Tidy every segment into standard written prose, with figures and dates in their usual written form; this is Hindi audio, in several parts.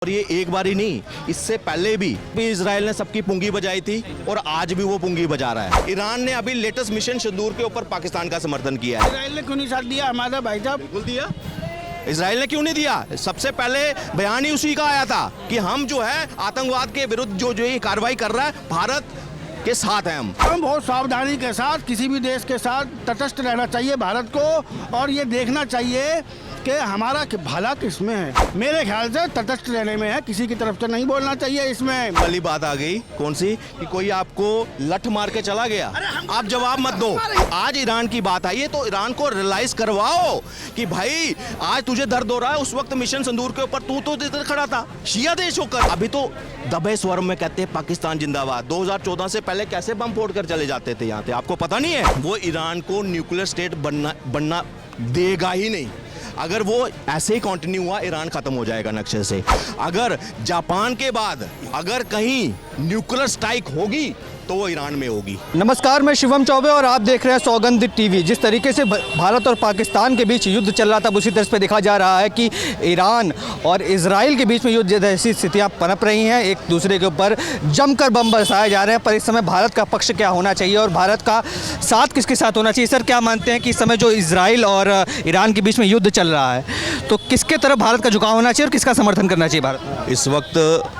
और ये एक बार ही नहीं, इससे पहले भी इजराइल ने सबकी पुंगी बजाई थी और आज भी वो पुंगी बजा रहा है। ईरान ने अभी लेटेस्ट मिशन सिंदूर के ऊपर पाकिस्तान का समर्थन किया है। इजराइल ने क्यों नहीं साथ दिया हमारा भाई साहब? बिल्कुल दिया। इजराइल ने क्यों नहीं दिया? सबसे पहले बयान ही उसी का आया था कि हम जो है आतंकवाद के विरुद्ध जो ये कार्रवाई कर रहा है, भारत के साथ हैं हम बहुत सावधानी के साथ किसी भी देश के साथ तटस्थ रहना चाहिए भारत को, और ये देखना चाहिए कि हमारा भला किसमें है। मेरे ख्याल से तटस्थ रहने में है, किसी की तरफ से नहीं बोलना चाहिए। इसमें वाली बात आ गई, कौन सी, कि कोई आपको लठ मार के चला गया, आप जवाब मत दो। आज ईरान की बात आई है तो ईरान को रियलाइज करवाओ कि भाई आज तुझे दर्द हो रहा है। उस वक्त मिशन सिंदूर के ऊपर तू तो इधर खड़ा था शिया देश होकर। अभी तो दबे स्वर में कहते हैं पाकिस्तान जिंदाबाद। 2014 से पहले कैसे बम फोड़ कर चले जाते थे यहाँ पे, आपको पता नहीं है? वो ईरान को न्यूक्लियर स्टेट बनना देगा ही नहीं। अगर वो ऐसे ही कंटिन्यू हुआ, ईरान खत्म हो जाएगा नक्शे से। अगर जापान के बाद अगर कहीं न्यूक्लियर स्ट्राइक होगी तो वो ईरान में होगी। नमस्कार, मैं शिवम चौबे और आप देख रहे हैं सौगंध टीवी। जिस तरीके से भारत और पाकिस्तान के बीच युद्ध चल रहा था, उसी तरह पे देखा जा रहा है कि ईरान और इजराइल के बीच में युद्ध जैसी स्थितियां पनप रही हैं। एक दूसरे के ऊपर जमकर बम बरसाए जा रहे हैं। पर इस समय भारत का पक्ष क्या होना चाहिए और भारत का साथ किसके साथ होना चाहिए? सर, क्या मानते हैं कि इस समय जो इजराइल और ईरान के बीच में युद्ध चल रहा है, तो किसके तरफ भारत का झुकाव होना चाहिए और किसका समर्थन करना चाहिए भारत? इस वक्त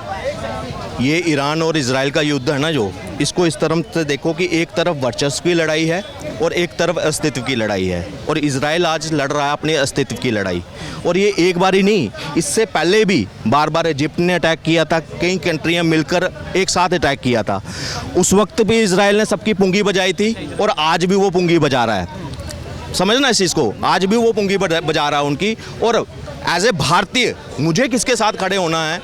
ये ईरान और इजराइल का युद्ध है ना, जो इसको इस तरह से देखो कि एक तरफ वर्चस्व की लड़ाई है और एक तरफ अस्तित्व की लड़ाई है। और इजराइल आज लड़ रहा है अपने अस्तित्व की लड़ाई। और ये एक बार ही नहीं, इससे पहले भी बार बार इजिप्ट ने अटैक किया था, कई कंट्रियां मिलकर एक साथ अटैक किया था। उस वक्त भी इजराइल ने सबकी पुंगी बजाई थी और आज भी वो पुंगी बजा रहा है। समझना इस चीज़ को, आज भी वो पुंगी बजा रहा है उनकी। और एज ए भारतीय मुझे किसके साथ खड़े होना है?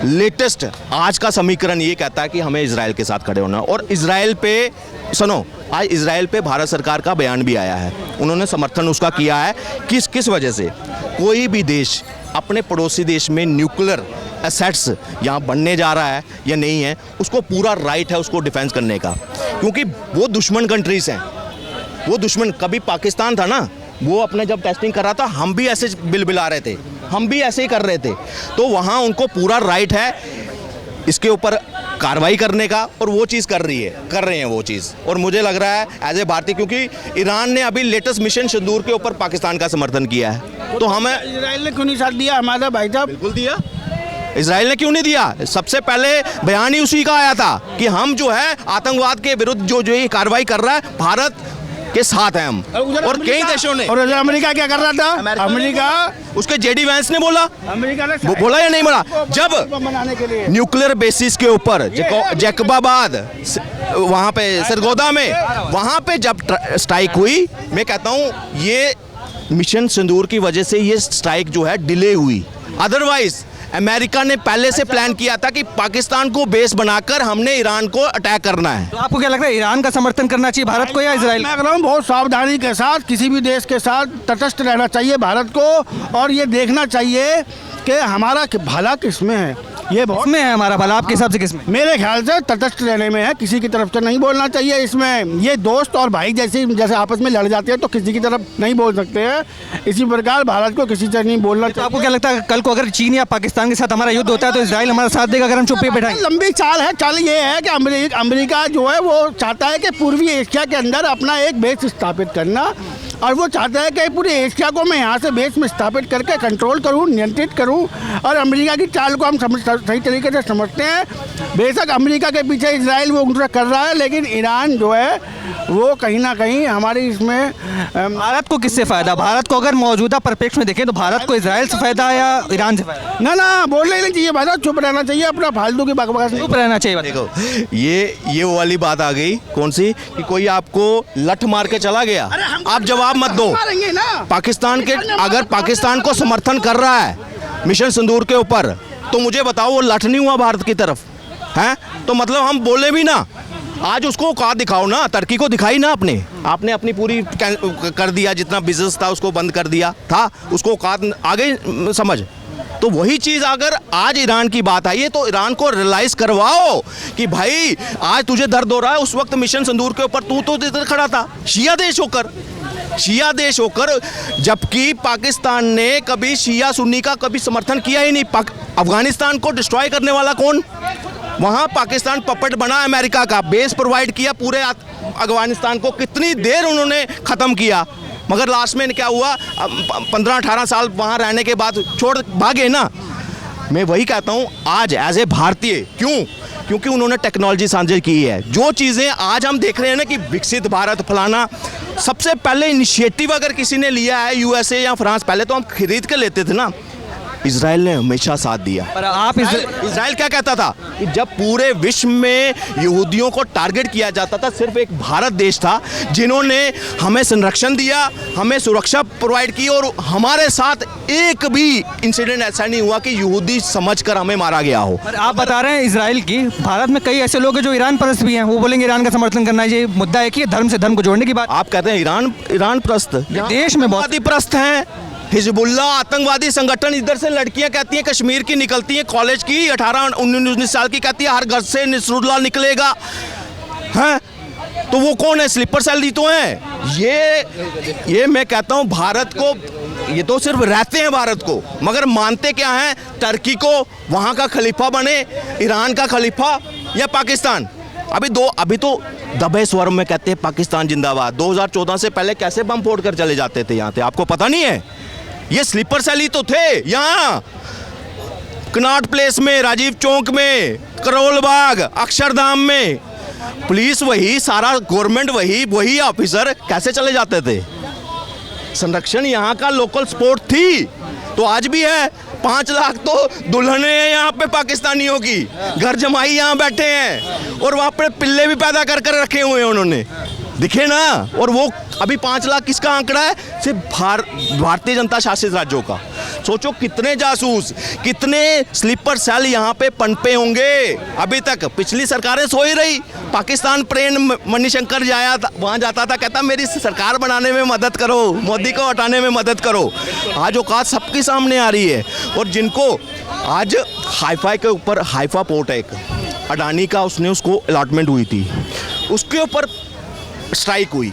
लेटेस्ट आज का समीकरण ये कहता है कि हमें इजराइल के साथ खड़े होना है। और इजराइल पे सुनो, आज इजराइल पे भारत सरकार का बयान भी आया है। उन्होंने समर्थन उसका किया है। किस वजह से? कोई भी देश अपने पड़ोसी देश में न्यूक्लियर एसेट्स यहाँ बनने जा रहा है या नहीं है, उसको पूरा राइट है उसको डिफेंस करने का, क्योंकि वो दुश्मन कंट्रीज हैं। वो दुश्मन, कभी पाकिस्तान था ना, वो अपने जब टेस्टिंग कर रहा था, हम भी ऐसे बिलबिला रहे थे, हम भी ऐसे ही कर रहे थे। तो वहाँ उनको पूरा राइट है इसके ऊपर कार्रवाई करने का, और वो चीज़ कर रहे हैं वो चीज़। और मुझे लग रहा है एज ए भारतीय, क्योंकि ईरान ने अभी लेटेस्ट मिशन सिंदूर के ऊपर पाकिस्तान का समर्थन किया है, तो हमें इजराइल ने क्यों नहीं साथ दिया हमारा भाई साहब? बिल्कुल दिया। इजराइल ने क्यों नहीं दिया? सबसे पहले बयान ही उसी का आया था कि हम जो है आतंकवाद के विरुद्ध जो ये कार्रवाई कर रहा है, भारत के साथ हैं हम। और कई देशों ने, और अमेरिका क्या कर रहा था? अमेरिका उसके जेडी वैंस ने बोला, अमेरिका ने बोला या नहीं बोला? जब बनाने के लिए न्यूक्लियर बेसिस के ऊपर जैकबाबाद वहाँ पे सरगोदा में, वहाँ पे जब स्ट्राइक हुई, मैं कहता हूँ ये मिशन सिंदूर की वजह से ये स्ट्राइक जो है डिले हुई। अदरवाइज अमेरिका ने पहले से प्लान किया था कि पाकिस्तान को बेस बनाकर हमने ईरान को अटैक करना है। तो आपको क्या लगता है, ईरान का समर्थन करना चाहिए भारत को या इजराइल? मैं कह रहा हूँ बहुत सावधानी के साथ किसी भी देश के साथ तटस्थ रहना चाहिए भारत को, और ये देखना चाहिए कि हमारा भला किसमें है। ये बहुत में है हमारा भला, आपके हिसाब से किसमें? मेरे ख्याल से तटस्थ रहने में है, किसी की तरफ से नहीं बोलना चाहिए। इसमें ये दोस्त और भाई जैसे आपस में लड़ जाते हैं तो किसी की तरफ नहीं बोल सकते हैं। इसी प्रकार भारत को किसी से नहीं बोलना तो आपको क्या लगता है, कल को अगर चीन या पाकिस्तान के साथ हमारा युद्ध होता है तो इजराइल हमारा साथ देगा अगर हम चुप्पी बैठाएं? लंबी चाल है। चाल ये है कि अमेरिका जो है वो चाहता है कि पूर्वी एशिया के अंदर अपना एक बेस स्थापित करना, और वो चाहता है कि पूरे एशिया को मैं यहाँ से बेस में स्थापित करके कंट्रोल करूँ, नियंत्रित करूँ। और अमेरिका की चाल को हम सही तरीके से समझते हैं। बेशक अमेरिका के पीछे इजराइल वो उनका कर रहा है, लेकिन ईरान जो है वो कहीं ना कहीं हमारी इसमें भारत को किससे फ़ायदा? भारत को अगर मौजूदा परिप्रेक्ष्य में देखें तो भारत को इजराइल से फ़ायदा है या ईरान से फ़ायदा? ना बोलना ही नहीं चाहिए भाई साहब, चुप रहना चाहिए, अपना फालतू की बकवास नहीं। चुप रहना चाहिए। देखो, ये वो वाली बात आ गई, कौन सी, कि कोई आपको लठ मार के चला गया, आप जवाब मत दो। पाकिस्तान के, अगर पाकिस्तान को समर्थन कर रहा है मिशन सिंदूर के ऊपर, तो मुझे बताओ वो लठ नहीं हुआ भारत की तरफ है? तो मतलब हम बोले भी ना, आज उसको औकात दिखाओ ना, टर्की को दिखाई ना आपने अपनी पूरी कर दिया, जितना बिजनेस था उसको बंद कर दिया था, उसको औकात आ गई समझ। तो वही चीज़ अगर आज ईरान की बात आई है तो ईरान को रियलाइज करवाओ कि भाई आज तुझे दर्द हो रहा है, उस वक्त मिशन सिंदूर के ऊपर तू तो इधर खड़ा था शिया देश होकर, जबकि पाकिस्तान ने कभी शिया सुन्नी का कभी समर्थन किया ही नहीं। अफगानिस्तान को डिस्ट्रॉय करने वाला कौन? वहाँ पाकिस्तान पपेट बना, अमेरिका का बेस प्रोवाइड किया पूरे अफगानिस्तान को, कितनी देर उन्होंने ख़त्म किया, मगर लास्ट में क्या हुआ, 15-18 साल वहाँ रहने के बाद छोड़ भागे ना। मैं वही कहता हूँ आज एज ए भारतीय, क्योंकि उन्होंने टेक्नोलॉजी साझा की है। जो चीज़ें आज हम देख रहे हैं ना कि विकसित भारत फलाना, सबसे पहले इनिशिएटिव अगर किसी ने लिया है यूएसए या फ्रांस, पहले तो हम खरीद के लेते थे ना, इजराइल ने हमेशा साथ दिया। पर आप इजराइल क्या कहता था कि जब पूरे विश्व में यहूदियों को टारगेट किया जाता था, सिर्फ एक भारत देश था जिन्होंने हमें संरक्षण दिया, हमें सुरक्षा प्रोवाइड की, और हमारे साथ एक भी इंसिडेंट ऐसा नहीं हुआ कि यहूदी समझकर हमें मारा गया हो। पर आप बता रहे हैं इजराइल की, भारत में कई ऐसे लोग हैं जो ईरान परस्त भी हैं, वो बोलेंगे ईरान का समर्थन करना चाहिए। मुद्दा है कि धर्म से धर्म को जोड़ने की बात। आप कहते हैं ईरान प्रस्त, देश में बहुत प्रस्त हैं, हिजबुल्ला आतंकवादी संगठन। इधर से लड़कियां कहती हैं कश्मीर की निकलती हैं, कॉलेज की 18-19 साल की, कहती है हर घर से नसरुल्लाह निकलेगा, हैं? तो वो कौन है? स्लीपर सेल ही तो हैं। ये मैं कहता हूँ भारत को, ये तो सिर्फ रहते हैं भारत को, मगर मानते क्या हैं? टर्की को वहाँ का खलीफा बने, ईरान का खलीफा, या पाकिस्तान। अभी तो दबे स्वर में कहते हैं पाकिस्तान जिंदाबाद। 2014 से पहले कैसे बम फोड़ कर चले जाते थे यहाँ से, आपको पता नहीं है? ये स्लीपर सेल ही तो थे यहाँ, कनॉट प्लेस में, राजीव चौक में, करोल बाग, अक्षरधाम में, पुलिस वही, सारा गवर्नमेंट वही ऑफिसर, कैसे चले जाते थे? संरक्षण यहाँ का लोकल स्पोर्ट थी, तो आज भी है। 5 लाख तो दुल्हने हैं यहाँ पे पाकिस्तानियों की, घर जमाई यहाँ बैठे हैं, और वहाँ पे पिल्ले भी पैदा कर रखे हुए हैं उन्होंने, दिखे ना। और वो अभी 5 लाख किसका आंकड़ा है? सिर्फ भारतीय जनता शासित राज्यों का। सोचो कितने जासूस, कितने स्लीपर सेल यहाँ पे पनपे होंगे अभी तक। पिछली सरकारें सो ही रही। पाकिस्तान प्रेम मणिशंकर वहाँ जाता था, कहता मेरी सरकार बनाने में मदद करो, मोदी को हटाने में मदद करो। आज औकात सबके सामने आ रही है। और जिनको आज हाइफा के ऊपर, हाइफा पोर्ट है एक अडानी का, उसको अलॉटमेंट हुई थी, उसके ऊपर स्ट्राइक हुई,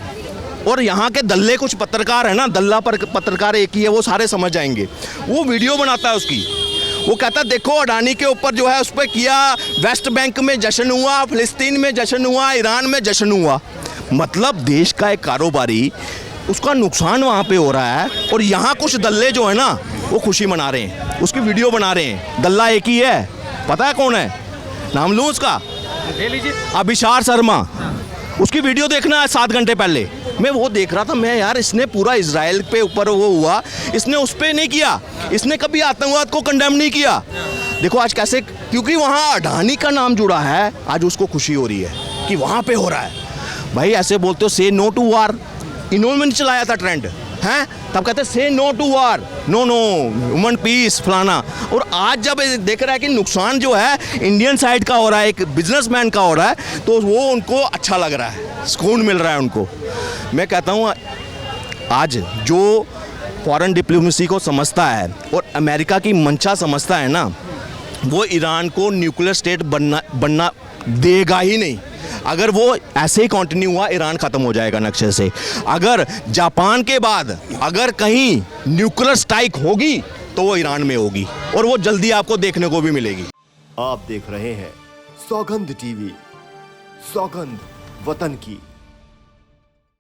और यहाँ के दल्ले कुछ पत्रकार है ना, दल्ला पत्रकार एक ही है, वो सारे समझ जाएंगे। वो वीडियो बनाता है उसकी, वो कहता देखो अडानी के ऊपर जो है उस पर किया, वेस्ट बैंक में जश्न हुआ, फिलिस्तीन में जश्न हुआ, ईरान में जश्न हुआ। मतलब देश का एक कारोबारी, उसका नुकसान वहाँ पे हो रहा है, और यहाँ कुछ दल्ले जो है ना वो खुशी मना रहे हैं, उसकी वीडियो बना रहे हैं। दल्ला एक ही है, पता है कौन है? नाम लूँ उसका? ले लीजिए, अभिशार शर्मा। उसकी वीडियो देखना है 7 घंटे पहले। मैं वो देख रहा था, मैं यार इसने पूरा इजराइल पे ऊपर वो हुआ, इसने उस पर नहीं किया, इसने कभी आतंकवाद को कंडेम नहीं किया। देखो आज कैसे, क्योंकि वहाँ अडानी का नाम जुड़ा है, आज उसको खुशी हो रही है कि वहाँ पे हो रहा है। भाई ऐसे बोलते हो से नो टू वार, इन्होंने चलाया था ट्रेंड हैं, तब कहते से no to war, no human peace फलाना। और आज जब देख रहा है कि नुकसान जो है इंडियन साइड का हो रहा है, एक बिजनेसमैन का हो रहा है, तो वो उनको अच्छा लग रहा है, सुकून मिल रहा है उनको। मैं कहता हूँ आज जो फॉरेन डिप्लोमेसी को समझता है और अमेरिका की मंशा समझता है ना, वो ईरान को न्यूक्लियर स्टेट बनना देगा ही नहीं। अगर वो ऐसे ही कंटिन्यू हुआ, ईरान ख़त्म हो जाएगा नक्शे से। अगर जापान के बाद अगर कहीं न्यूक्लियर स्ट्राइक होगी तो वो ईरान में होगी, और वो जल्दी आपको देखने को भी मिलेगी। आप देख रहे हैं सौगंध टीवी, सौगंध वतन की।